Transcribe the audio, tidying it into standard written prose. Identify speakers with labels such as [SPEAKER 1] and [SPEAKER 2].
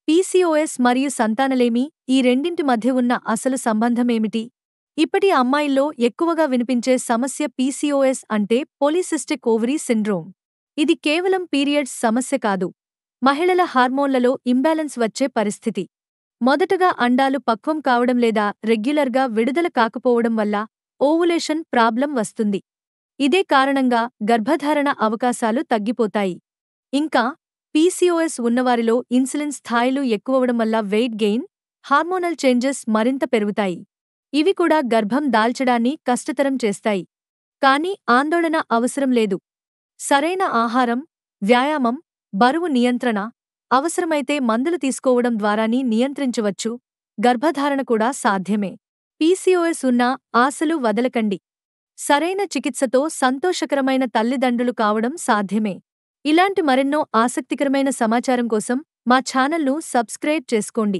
[SPEAKER 1] PCOS మరియు సంతానలేమి ఈ రెండింటి మధ్య ఉన్న అసలు సంబంధమేమిటి? ఇప్పటి అమ్మాయిల్లో ఎక్కువగా వినిపించే సమస్య పీసీఓఎస్ అంటే పోలీసిస్టిక్ ఓవరీ సిండ్రోమ్. ఇది కేవలం పీరియడ్స్ సమస్య కాదు. మహిళల హార్మోన్లలో ఇంబ్యాలెన్స్ వచ్చే పరిస్థితి. మొదటగా అండాలు పక్వం కావడం లేదా రెగ్యులర్గా విడుదల కాకపోవడం వల్ల ఓవులేషన్ ప్రాబ్లం వస్తుంది. ఇదే కారణంగా గర్భధారణ అవకాశాలు తగ్గిపోతాయి. ఇంకా పీసీఓఎస్ ఉన్నవారిలో ఇన్సులిన్ స్థాయిలు ఎక్కువవడం వల్ల వెయిట్ గెయిన్, హార్మోనల్ చేంజెస్ మరింత పెరుగుతాయి. ఇవి కూడా గర్భం దాల్చడాన్ని కష్టతరం చేస్తాయి. కానీ ఆందోళన అవసరం లేదు. సరైన ఆహారం, వ్యాయామం, బరువు నియంత్రణ, అవసరమైతే మందులు తీసుకోవడం ద్వారాని నియంత్రించవచ్చు. గర్భధారణ కూడా సాధ్యమే. పీసీఓఎస్ ఉన్న ఆశలు వదలకండి. సరైన చికిత్సతో సంతోషకరమైన తల్లిదండ్రులు కావడం సాధ్యమే. ఇలాంటి మరెన్నో ఆసక్తికరమైన సమాచారం కోసం మా ఛానల్ను సబ్స్క్రైబ్ చేసుకోండి.